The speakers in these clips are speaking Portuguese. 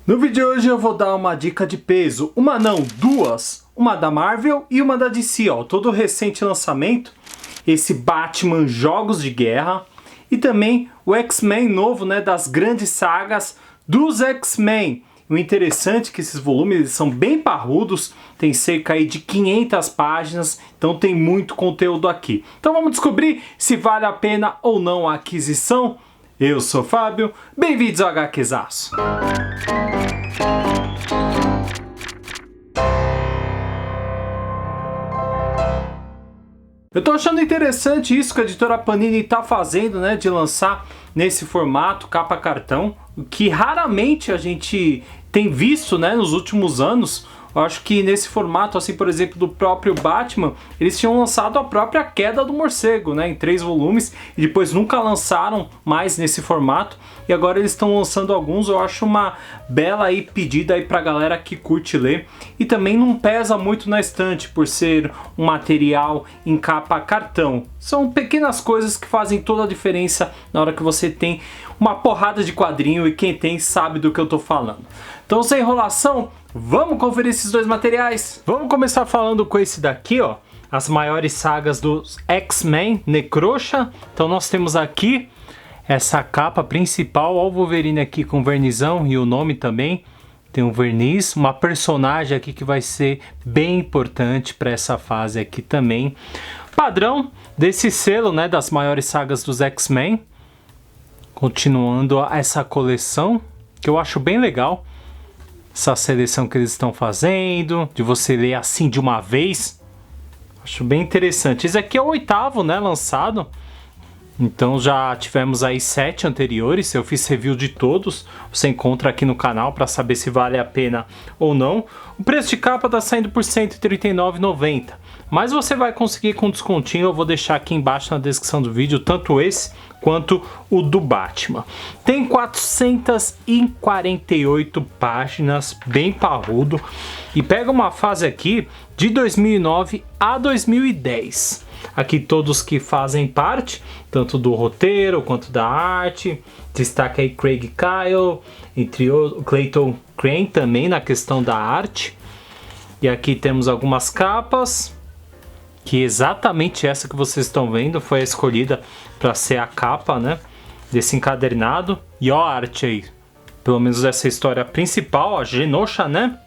No vídeo de hoje eu vou dar uma dica de peso, uma não, duas, uma da Marvel e uma da DC, ó, todo recente lançamento, esse Batman Jogos de Guerra e também o X-Men novo, né, das grandes sagas dos X-Men. O interessante é que esses volumes eles são bem parrudos, tem cerca aí de 500 páginas, então tem muito conteúdo aqui. Então vamos descobrir se vale a pena ou não a aquisição. Eu sou o Fábio, bem-vindos ao HQzaço. Eu tô achando interessante isso que a editora Panini tá fazendo, né, de lançar nesse formato capa cartão, que raramente a gente tem visto, né, nos últimos anos. Eu acho que nesse formato, assim, por exemplo, do próprio Batman, eles tinham lançado a própria Queda do Morcego, né, em 3 volumes, e depois nunca lançaram mais nesse formato, e agora eles estão lançando alguns. Eu acho uma bela aí pedida aí pra galera que curte ler, e também não pesa muito na estante, por ser um material em capa cartão. São pequenas coisas que fazem toda a diferença na hora que você tem uma porrada de quadrinho, e quem tem sabe do que eu tô falando. Então, sem enrolação, vamos conferir esses dois materiais? Vamos começar falando com esse daqui, ó, as maiores sagas dos X-Men, Necrosha. Então nós temos aqui essa capa principal, ó, o Wolverine aqui com vernizão e o nome também. Tem um verniz, uma personagem aqui que vai ser bem importante para essa fase aqui também. Padrão desse selo, né, das maiores sagas dos X-Men. Continuando essa coleção, que eu acho bem legal. Essa seleção que eles estão fazendo, de você ler assim de uma vez. Acho bem interessante. Esse aqui é o 8º, né, lançado. Então já tivemos aí 7 anteriores. Eu fiz review de todos. Você encontra aqui no canal para saber se vale a pena ou não. O preço de capa está saindo por R$ 139,90. Mas você vai conseguir com descontinho. Eu vou deixar aqui embaixo na descrição do vídeo, tanto esse quanto o do Batman. Tem 448 páginas, bem parrudo. E pega uma fase aqui de 2009 a 2010. Aqui todos que fazem parte, tanto do roteiro quanto da arte. Destaca aí Craig Kyle, entre o Clayton Crane também na questão da arte. E aqui temos algumas capas, que exatamente essa que vocês estão vendo foi a escolhida para ser a capa, né, desse encadernado. E ó a arte aí, pelo menos essa história principal, a Genosha, né?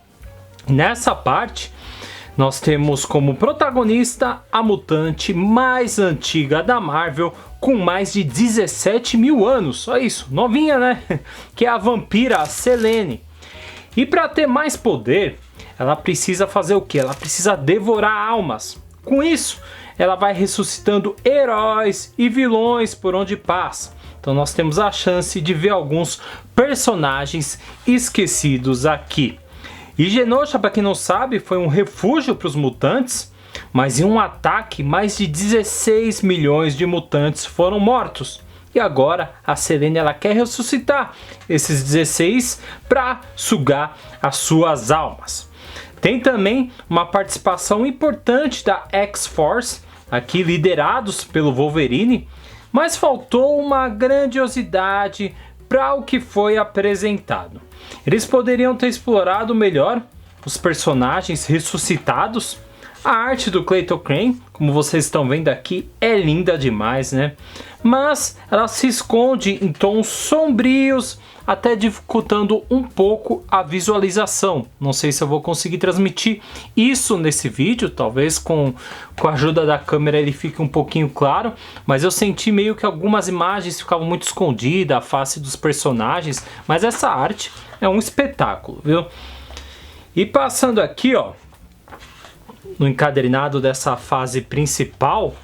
Nessa parte nós temos como protagonista a mutante mais antiga da Marvel, com mais de 17 mil anos, só isso, novinha, né? Que é a vampira Selene. E para ter mais poder, ela precisa fazer o que? Ela precisa devorar almas. Com isso, ela vai ressuscitando heróis e vilões por onde passa. Então nós temos a chance de ver alguns personagens esquecidos aqui. E Genosha, para quem não sabe, foi um refúgio para os mutantes, mas em um ataque, mais de 16 milhões de mutantes foram mortos. E agora a Selene ela quer ressuscitar esses 16 para sugar as suas almas. Tem também uma participação importante da X-Force, aqui liderados pelo Wolverine, mas faltou uma grandiosidade para o que foi apresentado. Eles poderiam ter explorado melhor os personagens ressuscitados. A arte do Clayton Crane, como vocês estão vendo aqui, é linda demais, né? Mas ela se esconde em tons sombrios, até dificultando um pouco a visualização. Não sei se eu vou conseguir transmitir isso nesse vídeo, talvez com a ajuda da câmera ele fique um pouquinho claro, mas eu senti meio que algumas imagens ficavam muito escondidas, a face dos personagens, mas essa arte é um espetáculo, viu? E passando aqui, ó, no encadernado dessa fase principal,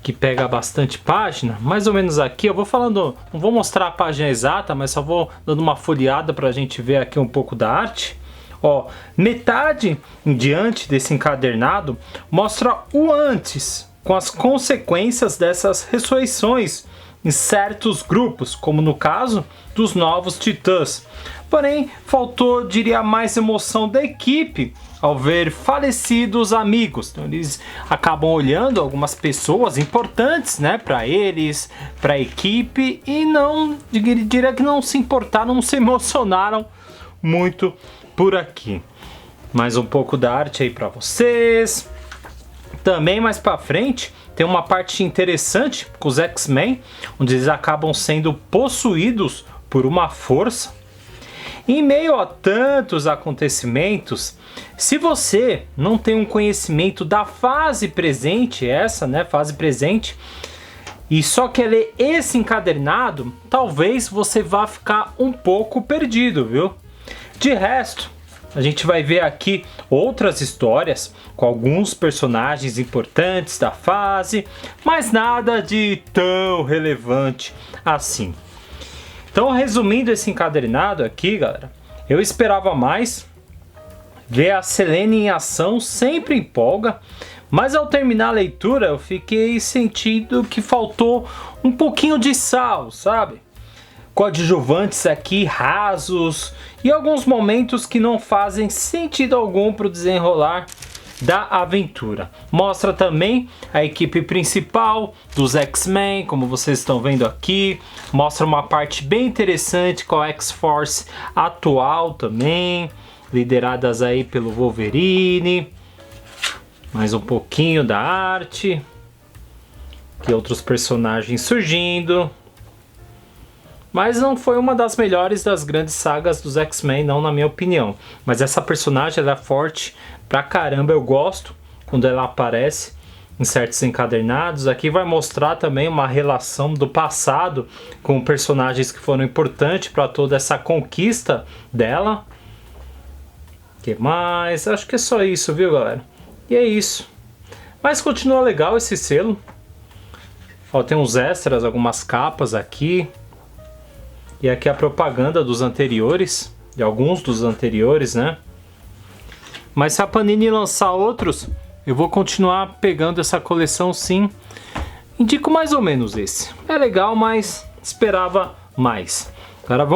que pega bastante página, mais ou menos aqui, eu vou falando, não vou mostrar a página exata, mas só vou dando uma folheada para a gente ver aqui um pouco da arte. Ó, metade em diante desse encadernado mostra o antes, com as consequências dessas ressurreições em certos grupos, como no caso dos Novos Titãs. Porém, faltou, diria, mais emoção da equipe ao ver falecidos amigos. Então eles acabam olhando algumas pessoas importantes, né, para eles, para a equipe, e não, diria que não se importaram, não se emocionaram muito por aqui. Mais um pouco da arte aí para vocês. Também mais para frente tem uma parte interessante com os X-Men, onde eles acabam sendo possuídos por uma força. Em meio a tantos acontecimentos, se você não tem um conhecimento da fase presente, fase presente, e só quer ler esse encadernado, talvez você vá ficar um pouco perdido, viu? De resto, a gente vai ver aqui outras histórias com alguns personagens importantes da fase, mas nada de tão relevante assim. Então, resumindo esse encadernado aqui, galera, eu esperava mais. Ver a Selene em ação sempre empolga, mas ao terminar a leitura eu fiquei sentindo que faltou um pouquinho de sal, sabe? Coadjuvantes aqui rasos e alguns momentos que não fazem sentido algum para o desenrolar da aventura. Mostra também a equipe principal dos X-Men, como vocês estão vendo aqui. Mostra uma parte bem interessante com a X-Force atual também, lideradas aí pelo Wolverine. Mais um pouquinho da arte. Aqui outros personagens surgindo. Mas não foi uma das melhores das grandes sagas dos X-Men, não, na minha opinião. Mas essa personagem, ela é forte pra caramba, eu gosto quando ela aparece em certos encadernados. Aqui vai mostrar também uma relação do passado com personagens que foram importantes para toda essa conquista dela. O que mais? Acho que é só isso, viu, galera? E é isso. Mas continua legal esse selo. Ó, tem uns extras, algumas capas aqui. E aqui a propaganda dos anteriores, de alguns dos anteriores, né? Mas se a Panini lançar outros, eu vou continuar pegando essa coleção sim. Indico mais ou menos esse. É legal, mas esperava mais. Agora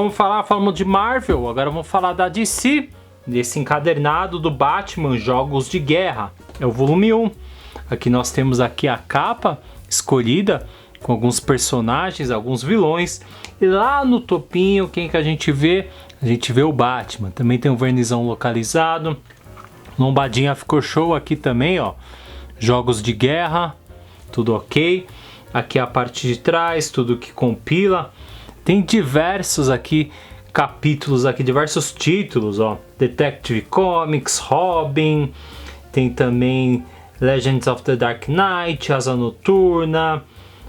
falamos de Marvel, agora vamos falar da DC. Desse encadernado do Batman Jogos de Guerra. É o volume 1. Aqui nós temos aqui a capa escolhida com alguns personagens, alguns vilões. E lá no topinho, quem que a gente vê? A gente vê o Batman. Também tem um vernizão localizado. Lombadinha ficou show aqui também, ó. Jogos de Guerra, tudo ok. Aqui a parte de trás, tudo que compila. Tem diversos aqui capítulos aqui, diversos títulos, ó. Detective Comics, Robin. Tem também Legends of the Dark Knight, Asa Noturna,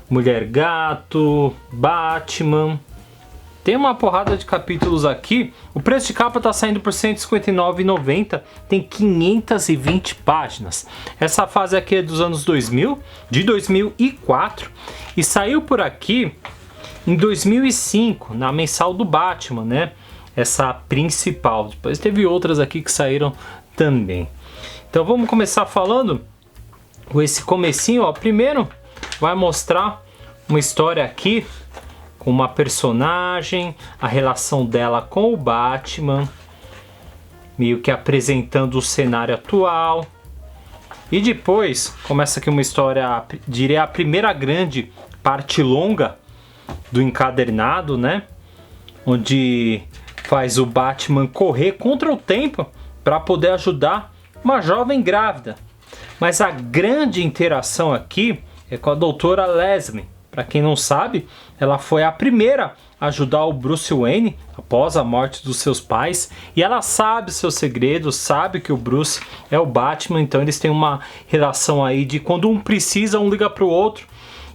Mulher Gato, Batman. Tem uma porrada de capítulos aqui. O preço de capa está saindo por R$ 159,90. Tem 520 páginas. Essa fase aqui é dos anos 2000, de 2004. E saiu por aqui em 2005, na mensal do Batman, né? Essa principal. Depois teve outras aqui que saíram também. Então vamos começar falando com esse comecinho, ó. Primeiro vai mostrar uma história aqui com uma personagem, a relação dela com o Batman, meio que apresentando o cenário atual. E depois começa aqui uma história, diria a primeira grande parte longa do encadernado, né? Onde faz o Batman correr contra o tempo para poder ajudar uma jovem grávida. Mas a grande interação aqui é com a doutora Leslie. Para quem não sabe, ela foi a primeira a ajudar o Bruce Wayne após a morte dos seus pais. E ela sabe seus segredos, sabe que o Bruce é o Batman. Então eles têm uma relação aí de quando um precisa, um liga para o outro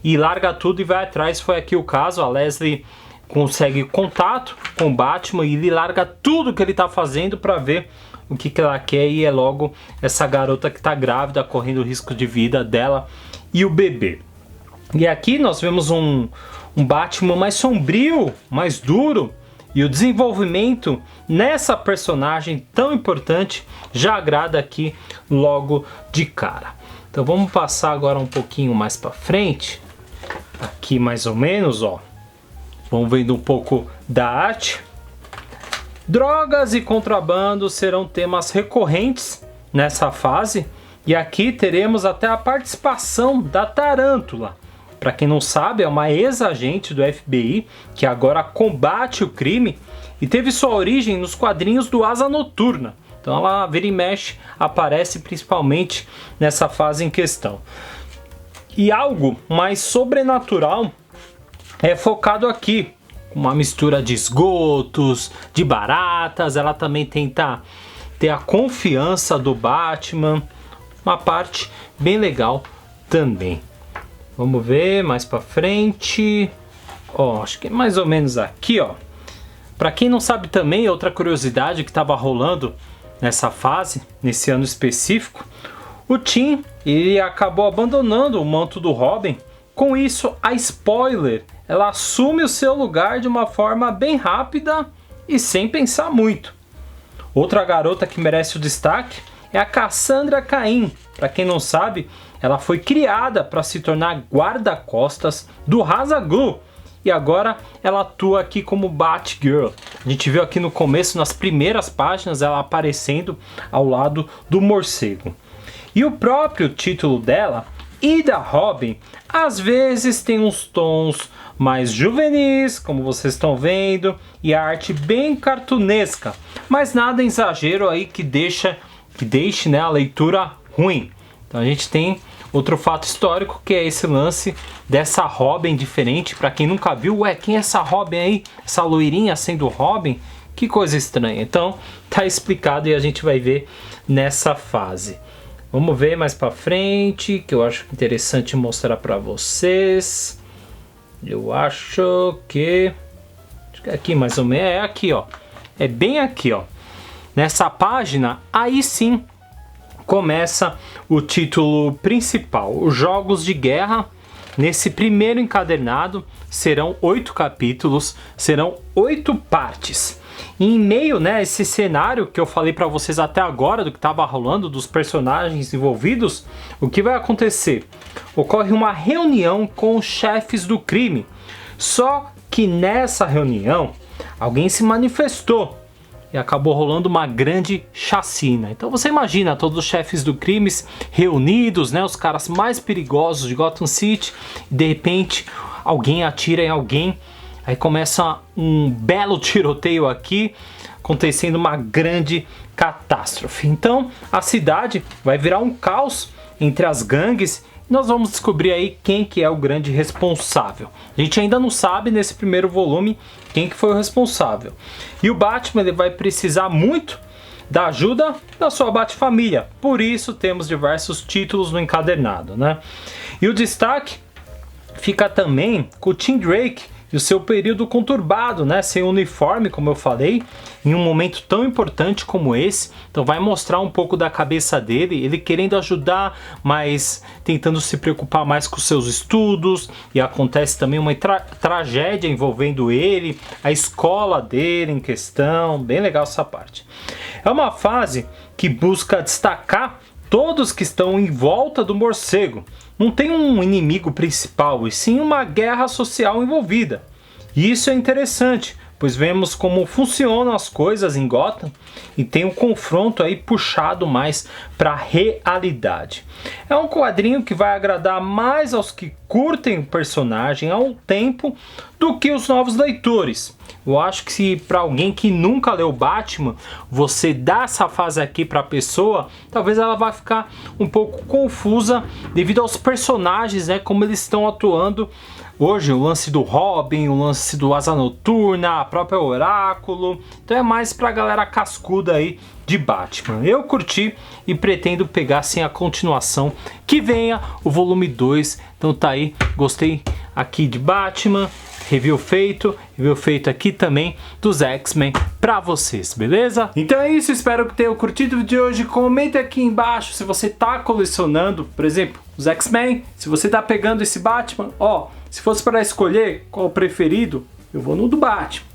e larga tudo e vai atrás. Foi aqui o caso, a Leslie consegue contato com o Batman e ele larga tudo que ele está fazendo para ver o que ela quer. E é logo essa garota que está grávida, correndo risco de vida dela e o bebê. E aqui nós vemos um Batman mais sombrio, mais duro. E o desenvolvimento nessa personagem tão importante já agrada aqui logo de cara. Então vamos passar agora um pouquinho mais para frente. Aqui mais ou menos, ó. Vamos vendo um pouco da arte. Drogas e contrabando serão temas recorrentes nessa fase. E aqui teremos até a participação da Tarântula. Para quem não sabe, é uma ex-agente do FBI que agora combate o crime e teve sua origem nos quadrinhos do Asa Noturna. Então ela vira e mexe, aparece principalmente nessa fase em questão. E algo mais sobrenatural é focado aqui, uma mistura de esgotos, de baratas. Ela também tenta ter a confiança do Batman, uma parte bem legal também. Vamos ver mais pra frente. Ó, acho que é mais ou menos aqui, ó. Pra quem não sabe também, outra curiosidade que estava rolando nessa fase, nesse ano específico, o Tim, ele acabou abandonando o manto do Robin. Com isso, a Spoiler, ela assume o seu lugar de uma forma bem rápida e sem pensar muito. Outra garota que merece o destaque é a Cassandra Cain. Para quem não sabe, ela foi criada para se tornar guarda-costas do Ra's al Ghul. E agora ela atua aqui como Batgirl. A gente viu aqui no começo, nas primeiras páginas, ela aparecendo ao lado do morcego. E o próprio título dela, e da Robin, às vezes tem uns tons mais juvenis, como vocês estão vendo, e a arte bem cartunesca, mas nada exagero aí que deixe, né, a leitura ruim. Então a gente tem outro fato histórico, que é esse lance dessa Robin diferente. Para quem nunca viu, ué, quem é essa Robin aí? Essa loirinha sendo Robin? Que coisa estranha. Então tá explicado e a gente vai ver nessa fase. Vamos ver mais pra frente, que eu acho interessante mostrar pra vocês. Eu acho que aqui mais ou menos, é aqui, ó. É bem aqui, ó. Nessa página, aí sim começa o título principal, os Jogos de Guerra. Nesse primeiro encadernado serão 8 capítulos, serão 8 partes. E em meio, né, esse cenário que eu falei para vocês até agora, do que estava rolando, dos personagens envolvidos, o que vai acontecer? Ocorre uma reunião com os chefes do crime. Só que nessa reunião, alguém se manifestou e acabou rolando uma grande chacina. Então você imagina todos os chefes do crime reunidos, né, os caras mais perigosos de Gotham City, e de repente alguém atira em alguém. Aí começa um belo tiroteio aqui, acontecendo uma grande catástrofe. Então a cidade vai virar um caos entre as gangues. Nós vamos descobrir aí quem que é o grande responsável. A gente ainda não sabe nesse primeiro volume quem que foi o responsável. E o Batman, ele vai precisar muito da ajuda da sua Bat-família. Por isso temos diversos títulos no encadernado, né? E o destaque fica também com o Tim Drake e o seu período conturbado, né? Sem uniforme, como eu falei, em um momento tão importante como esse. Então vai mostrar um pouco da cabeça dele, ele querendo ajudar, mas tentando se preocupar mais com seus estudos. E acontece também uma tragédia envolvendo ele, a escola dele em questão. Bem legal essa parte. É uma fase que busca destacar todos que estão em volta do morcego. Não tem um inimigo principal, e sim uma guerra social envolvida. E isso é interessante, pois vemos como funcionam as coisas em Gotham e tem um confronto aí puxado mais para a realidade. É um quadrinho que vai agradar mais aos que curtem o personagem há um tempo do que os novos leitores. Eu acho que se para alguém que nunca leu Batman, você dá essa fase aqui para a pessoa, talvez ela vai ficar um pouco confusa devido aos personagens, né, como eles estão atuando hoje, o lance do Robin, o lance do Asa Noturna, a própria Oráculo. Então é mais pra galera cascuda aí de Batman. Eu curti e pretendo pegar sim a continuação, que venha o volume 2. Então tá aí, gostei aqui de Batman, review feito aqui também dos X-Men pra vocês, beleza? Então é isso, espero que tenham curtido o vídeo de hoje. Comenta aqui embaixo se você tá colecionando, por exemplo, os X-Men, se você tá pegando esse Batman. Ó, se fosse para escolher qual o preferido, eu vou no do Batman.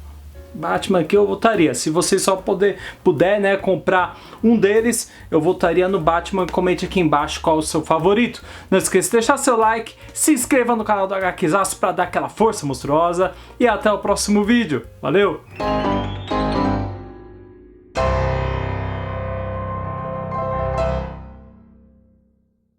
Batman que eu votaria. Se você só puder, né, comprar um deles, eu votaria no Batman. Comente aqui embaixo qual é o seu favorito. Não esqueça de deixar seu like, se inscreva no canal do HQzaço para dar aquela força monstruosa e até o próximo vídeo. Valeu!